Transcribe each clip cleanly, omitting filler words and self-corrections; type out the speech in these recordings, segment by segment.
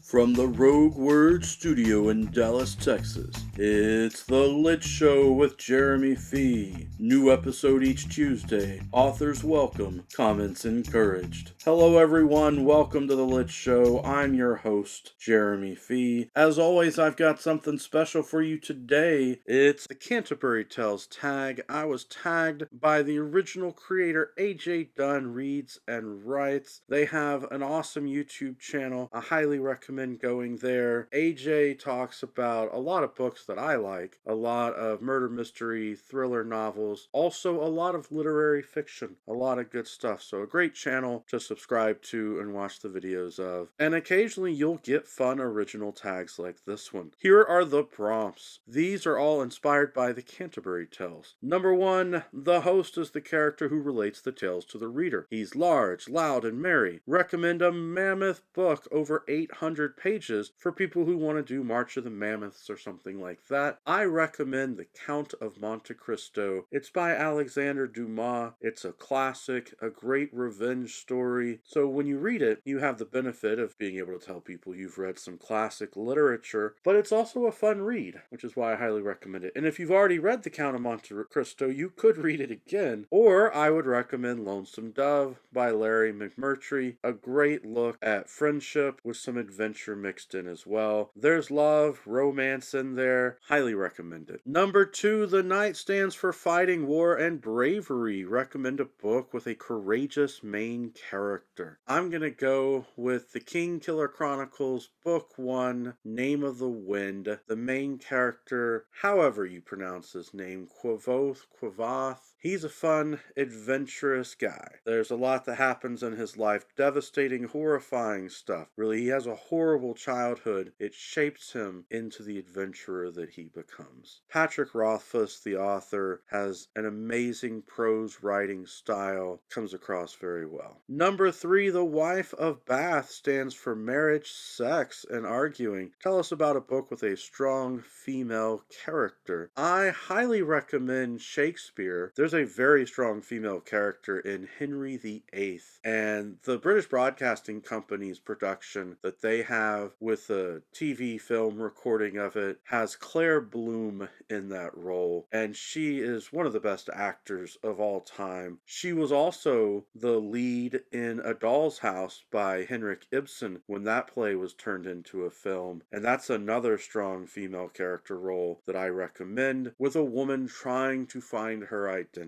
From the Rogue Word Studio in Dallas, Texas, it's The Lit Show with Jeremy Fee. New episode each Tuesday. Authors welcome, comments encouraged. Hello everyone, welcome to The Lit Show. I'm your host, Jeremy Fee. As always, I've got something special for you today. It's the Canterbury Tales tag. I was tagged by the original creator, AJ Dunn Reads and Writes. They have an awesome YouTube channel. I highly recommend going there. AJ talks about a lot of books that I like, a lot of murder mystery, thriller novels, also a lot of literary fiction, a lot of good stuff. So a great channel to subscribe to and watch the videos of. And occasionally you'll get fun original tags like this one. Here are the prompts. These are all inspired by the Canterbury Tales. Number 1, the host is the character who relates the tales to the reader. He's large, loud, and merry. Recommend a mammoth book over 800 pages for people who want to do March of the Mammoths or something like that. I recommend The Count of Monte Cristo. It's by Alexander Dumas. It's a classic, a great revenge story. So when you read it, you have the benefit of being able to tell people you've read some classic literature, but it's also a fun read, which is why I highly recommend it. And if you've already read The Count of Monte Cristo, you could read it again, or I would recommend Lonesome Dove by Larry McMurtry, a great look at friendship with some adventure mixed in as well. There's love, romance in there. Highly recommend it. Number 2, The Knight stands for fighting, war, and bravery. Recommend a book with a courageous main character. I'm gonna go with The King Killer Chronicles, Book 1, Name of the Wind. The main character, however you pronounce his name, Quavoth. He's a fun, adventurous guy. There's a lot that happens in his life. Devastating, horrifying stuff. Really, he has a horrible childhood. It shapes him into the adventurer that he becomes. Patrick Rothfuss, the author, has an amazing prose writing style. Comes across very well. Number 3, The Wife of Bath stands for marriage, sex, and arguing. Tell us about a book with a strong female character. I highly recommend Shakespeare. There's a very strong female character in Henry VIII, and the British Broadcasting Company's production that they have with a TV film recording of it has Claire Bloom in that role, and she is one of the best actors of all time. She was also the lead in A Doll's House by Henrik Ibsen when that play was turned into a film, and that's another strong female character role that I recommend, with a woman trying to find her identity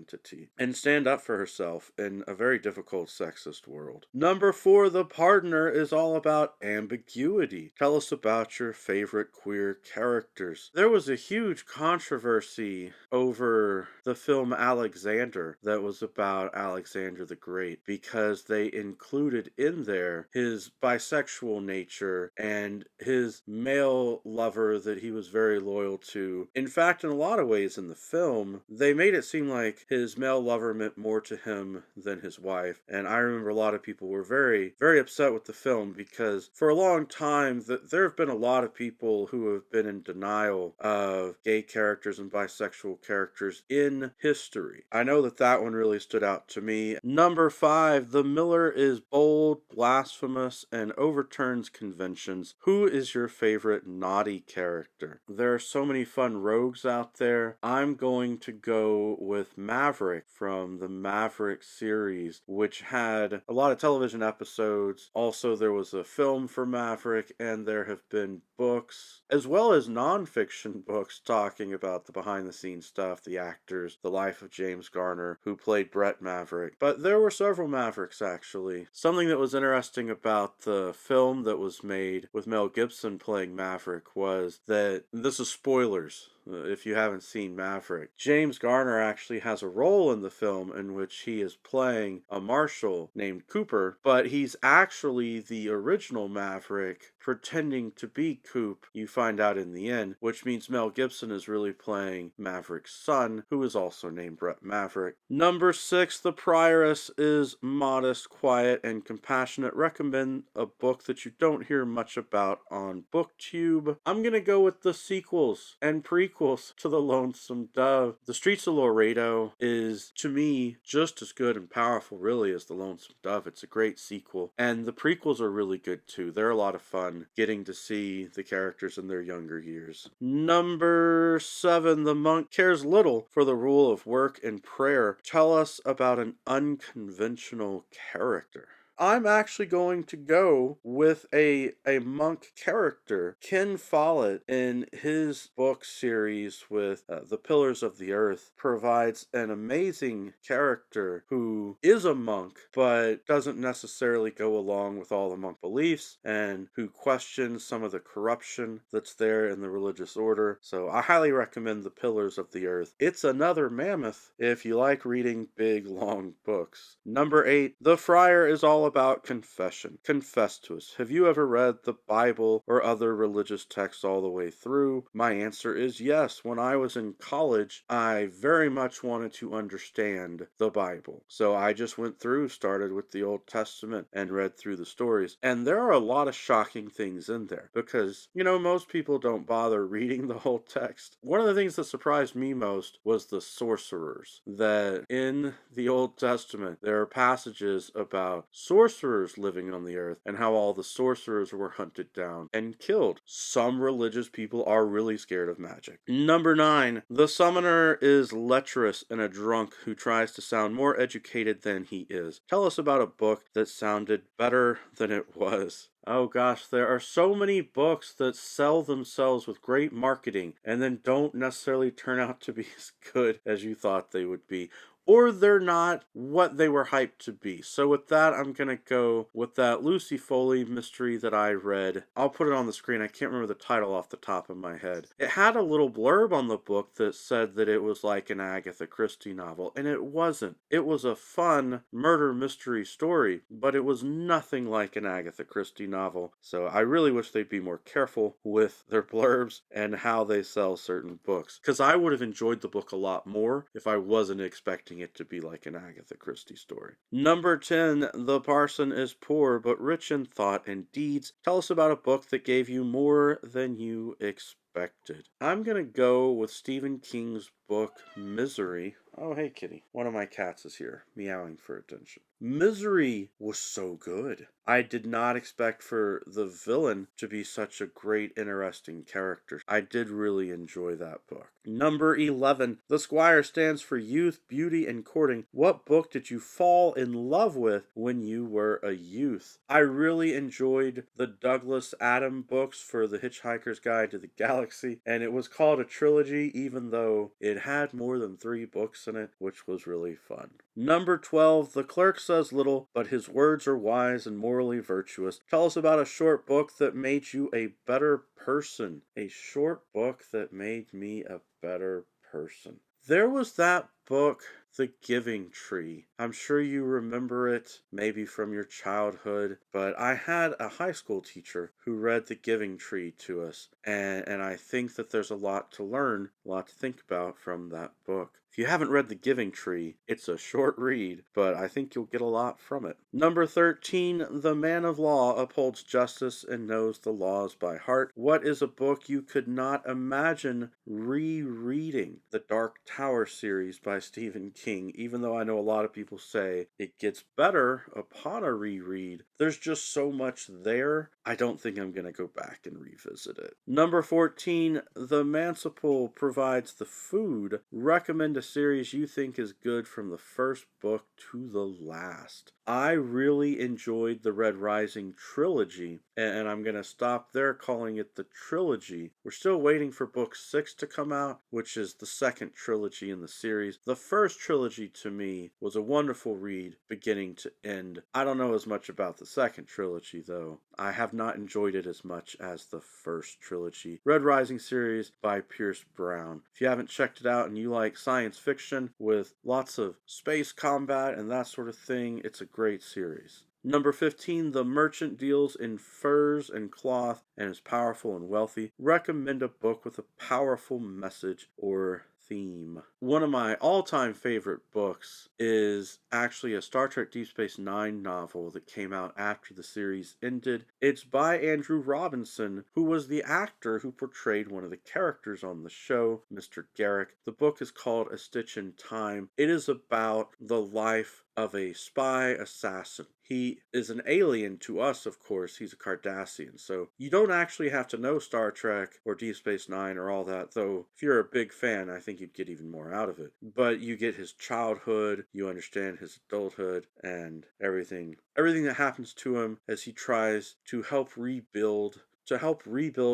and stand up for herself in a very difficult sexist world. Number 4, The Partner is all about ambiguity. Tell us about your favorite queer characters. There was a huge controversy over the film Alexander that was about Alexander the Great because they included in there his bisexual nature and his male lover that he was very loyal to. In fact, in a lot of ways in the film, they made it seem like his male lover meant more to him than his wife. And I remember a lot of people were very, very upset with the film because for a long time there have been a lot of people who have been in denial of gay characters and bisexual characters in history. I know that one really stood out to me. Number 5, The Miller is bold, blasphemous, and overturns conventions. Who is your favorite naughty character? There are so many fun rogues out there. I'm going to go with Maverick from the Maverick series, which had a lot of television episodes. Also, there was a film for Maverick, and there have been books, as well as non-fiction books talking about the behind-the-scenes stuff, the actors, the life of James Garner, who played Brett Maverick. But there were several Mavericks, actually. Something that was interesting about the film that was made with Mel Gibson playing Maverick was that, this is spoilers, if you haven't seen Maverick, James Garner actually has a role in the film in which he is playing a marshal named Cooper, but he's actually the original Maverick pretending to be Coop, you find out in the end, which means Mel Gibson is really playing Maverick's son, who is also named Brett Maverick. Number 6, The Prioress is modest, quiet, and compassionate. Recommend a book that you don't hear much about on BookTube. I'm gonna go with the sequels and prequels sequels to The Lonesome Dove. The Streets of Laredo is, to me, just as good and powerful, really, as The Lonesome Dove. It's a great sequel. And the prequels are really good, too. They're a lot of fun getting to see the characters in their younger years. Number 7, the monk cares little for the rule of work and prayer. Tell us about an unconventional character. I'm actually going to go with a monk character. Ken Follett, in his book series with The Pillars of the Earth, provides an amazing character who is a monk, but doesn't necessarily go along with all the monk beliefs, and who questions some of the corruption that's there in the religious order. So I highly recommend The Pillars of the Earth. It's another mammoth if you like reading big, long books. Number 8, The Friar is all about confession. Confess to us. Have you ever read the Bible or other religious texts all the way through? My answer is yes. When I was in college, I very much wanted to understand the Bible. So I just went through, started with the Old Testament, and read through the stories. And there are a lot of shocking things in there because, most people don't bother reading the whole text. One of the things that surprised me most was the sorcerers. That in the Old Testament, there are passages about sorcerers living on the earth and how all the sorcerers were hunted down and killed. Some religious people are really scared of magic. Number 9, the summoner is lecherous and a drunk who tries to sound more educated than he is. Tell us about a book that sounded better than it was. Oh gosh, there are so many books that sell themselves with great marketing and then don't necessarily turn out to be as good as you thought they would be. Or they're not what they were hyped to be. So with that, I'm going to go with that Lucy Foley mystery that I read. I'll put it on the screen. I can't remember the title off the top of my head. It had a little blurb on the book that said that it was like an Agatha Christie novel, and it wasn't. It was a fun murder mystery story, but it was nothing like an Agatha Christie novel. So I really wish they'd be more careful with their blurbs and how they sell certain books, because I would have enjoyed the book a lot more if I wasn't expecting it to be like an Agatha Christie story. Number 10, The Parson is Poor but Rich in Thought and Deeds. Tell us about a book that gave you more than you expected. I'm going to go with Stephen King's book Misery. Oh, hey, kitty. One of my cats is here, meowing for attention. Misery was so good. I did not expect for the villain to be such a great, interesting character. I did really enjoy that book. Number 11, The Squire stands for youth, beauty, and courting. What book did you fall in love with when you were a youth? I really enjoyed the Douglas Adams books for The Hitchhiker's Guide to the Galaxy, and it was called a trilogy, even though it had more than 3 books in it, which was really fun. Number 12, The Clerk says little, but his words are wise and morally virtuous. Tell us about a short book that made you a better person. A short book that made me a better person. There was that book, The Giving Tree. I'm sure you remember it, maybe from your childhood, but I had a high school teacher who read The Giving Tree to us, and I think that there's a lot to learn, a lot to think about from that book. If you haven't read The Giving Tree, it's a short read, but I think you'll get a lot from it. Number 13, The Man of Law upholds justice and knows the laws by heart. What is a book you could not imagine rereading? The Dark Tower series by Stephen King. Even though I know a lot of people say it gets better upon a reread, there's just so much there. I don't think I'm going to go back and revisit it. Number 14, The Manciple provides the food. Recommend a series you think is good from the first book to the last. I really enjoyed the Red Rising trilogy, and I'm going to stop there calling it the trilogy. We're still waiting for book 6 to come out, which is the second trilogy in the series. The first trilogy to me was a wonderful read, beginning to end. I don't know as much about the second trilogy, though. I have not enjoyed it as much as the first trilogy. Red Rising series by Pierce Brown. If you haven't checked it out and you like science fiction with lots of space combat and that sort of thing, it's a great series. Number 15, The Merchant deals in furs and cloth and is powerful and wealthy. Recommend a book with a powerful message or theme. One of my all-time favorite books is actually a Star Trek Deep Space Nine novel that came out after the series ended. It's by Andrew Robinson, who was the actor who portrayed one of the characters on the show, Mr. Garrick. The book is called A Stitch in Time. It is about the life of a spy assassin. He is an alien to us, of course. He's a Cardassian, so you don't actually have to know Star Trek or Deep Space Nine or all that, though if you're a big fan, I think you'd get even more out of it. But you get his childhood, you understand his adulthood, and everything that happens to him as he tries to help rebuild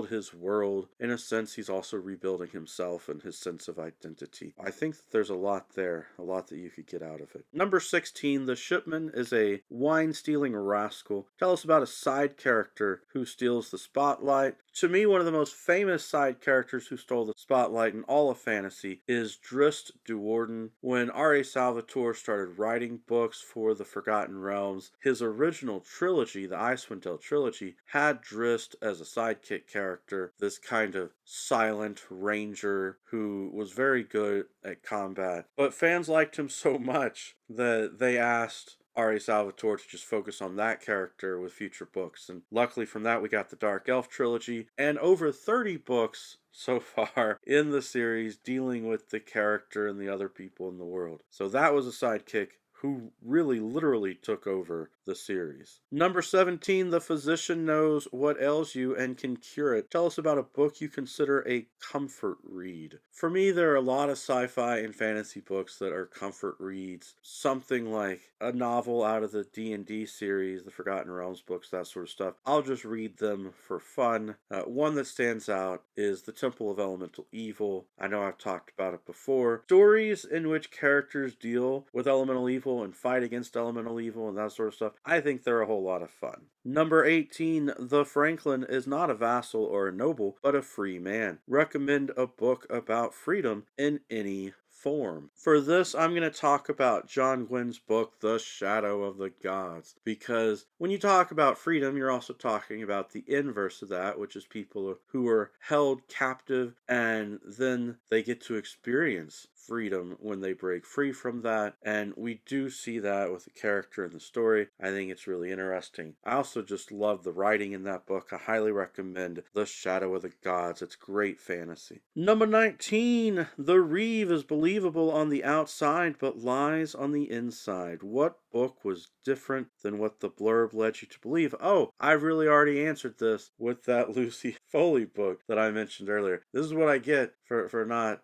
his world. In a sense, he's also rebuilding himself and his sense of identity. I think that there's a lot there, a lot that you could get out of it. Number 16, The Shipman is a wine-stealing rascal. Tell us about a side character who steals the spotlight. To me, one of the most famous side characters who stole the spotlight in all of fantasy is Drizzt Do'Urden. When R.A. Salvatore started writing books for the Forgotten Realms, his original trilogy, the Icewind Dale trilogy, had Drizzt as a sidekick character, this kind of silent ranger who was very good at combat. But fans liked him so much that they asked R.A. Salvatore to just focus on that character with future books. And luckily from that we got the Dark Elf trilogy and over 30 books so far in the series dealing with the character and the other people in the world. So that was a sidekick who really literally took over the series. Number 17, The Physician Knows What Ails You and Can Cure It. Tell us about a book you consider a comfort read. For me, there are a lot of sci-fi and fantasy books that are comfort reads. Something like a novel out of the D&D series, the Forgotten Realms books, that sort of stuff. I'll just read them for fun. One that stands out is The Temple of Elemental Evil. I know I've talked about it before. Stories in which characters deal with elemental evil and fight against elemental evil and that sort of stuff, I think they're a whole lot of fun. Number 18, The Franklin is not a vassal or a noble, but a free man. Recommend a book about freedom in any form. For this, I'm going to talk about John Gwynn's book, The Shadow of the Gods, because when you talk about freedom, you're also talking about the inverse of that, which is people who are held captive and then they get to experience freedom when they break free from that, and we do see that with the character in the story. I think it's really interesting. I also just love the writing in that book. I highly recommend The Shadow of the Gods. It's great fantasy. Number 19, The Reeve is believable on the outside but lies on the inside. What book was different than what the blurb led you to believe? Oh, I've really already answered this with that Lucy Foley book that I mentioned earlier. This is what I get for not,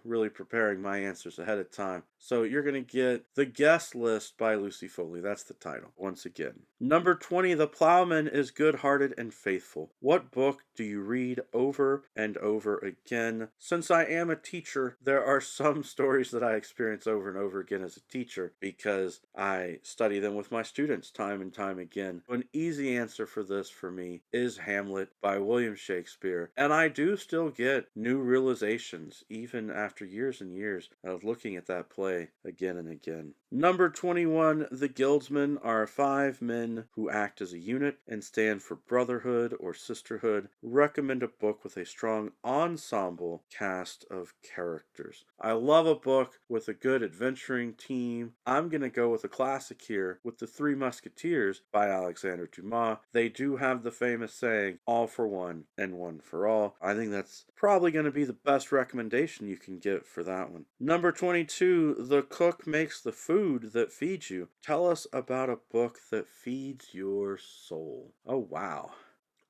really preparing my answers ahead of time. So you're going to get The Guest List by Lucy Foley. That's the title, once again. Number 20, The Plowman is Good-Hearted and Faithful. What book do you read over and over again? Since I am a teacher, there are some stories that I experience over and over again as a teacher because I study them with my students time and time again. An easy answer for this for me is Hamlet by William Shakespeare. And I do still get new realizations even after years and years of looking at that play again and again. Number 21, The Guildsmen are 5 men who act as a unit and stand for brotherhood or sisterhood. Recommend a book with a strong ensemble cast of characters. I love a book with a good adventuring team. I'm going to go with a classic here with The Three Musketeers by Alexander Dumas. They do have the famous saying, all for one and one for all. I think that's probably going to be the best recommendation you can get for that one. Number 22, The Cook Makes the Food That Feeds You. Tell us about a book that feeds your soul. Oh, wow.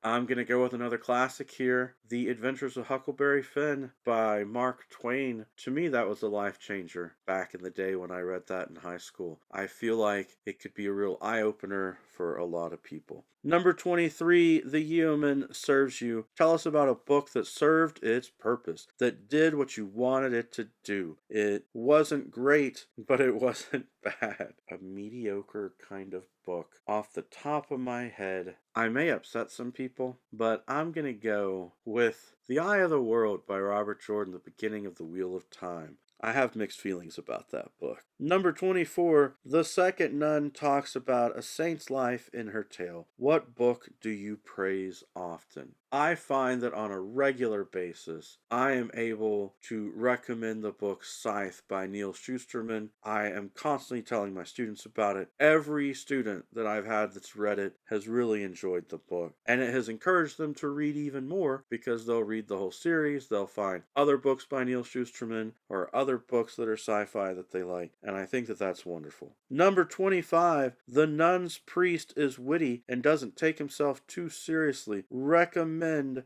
I'm going to go with another classic here, The Adventures of Huckleberry Finn by Mark Twain. To me, that was a life changer back in the day when I read that in high school. I feel like it could be a real eye-opener for a lot of people. Number 23, The Yeoman Serves You. Tell us about a book that served its purpose, that did what you wanted it to do. It wasn't great, but it wasn't bad. A mediocre kind of book. Off the top of my head, I may upset some people, but I'm going to go with The Eye of the World by Robert Jordan, the beginning of the Wheel of Time. I have mixed feelings about that book. Number 24, The Second Nun talks about a saint's life in her tale. What book do you praise often? I find that on a regular basis, I am able to recommend the book Scythe by Neil Shusterman. I am constantly telling my students about it. Every student that I've had that's read it has really enjoyed the book, and it has encouraged them to read even more because they'll read the whole series, they'll find other books by Neil Shusterman or other books that are sci-fi that they like, and I think that that's wonderful. Number 25, The Nun's Priest is witty and doesn't take himself too seriously. Recommend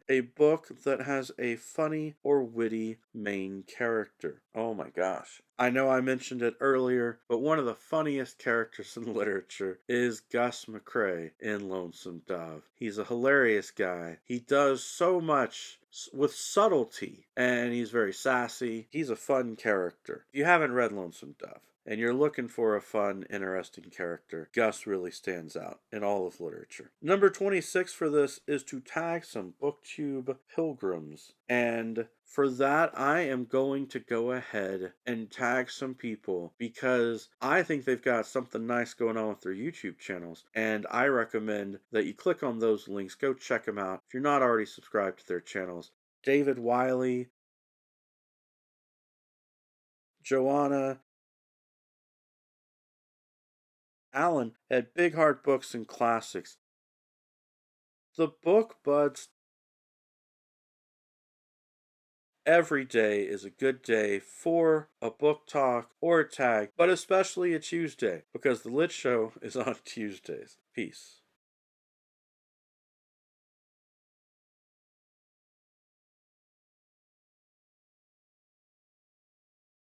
a book that has a funny or witty main character. Oh my gosh. I know I mentioned it earlier, but one of the funniest characters in literature is Gus McCrae in Lonesome Dove. He's a hilarious guy. He does so much with subtlety, and he's very sassy. He's a fun character. If you haven't read Lonesome Dove, and you're looking for a fun, interesting character, Gus really stands out in all of literature. Number 26 for this is to tag some BookTube pilgrims. And for that, I am going to go ahead and tag some people because I think they've got something nice going on with their YouTube channels. And I recommend that you click on those links, go check them out if you're not already subscribed to their channels. David Wiley, Joanna, Alan had Big Hard Books and Classics. The Book Buds. Every day is a good day for a book talk or a tag, but especially a Tuesday because the Lit Show is on Tuesdays. Peace.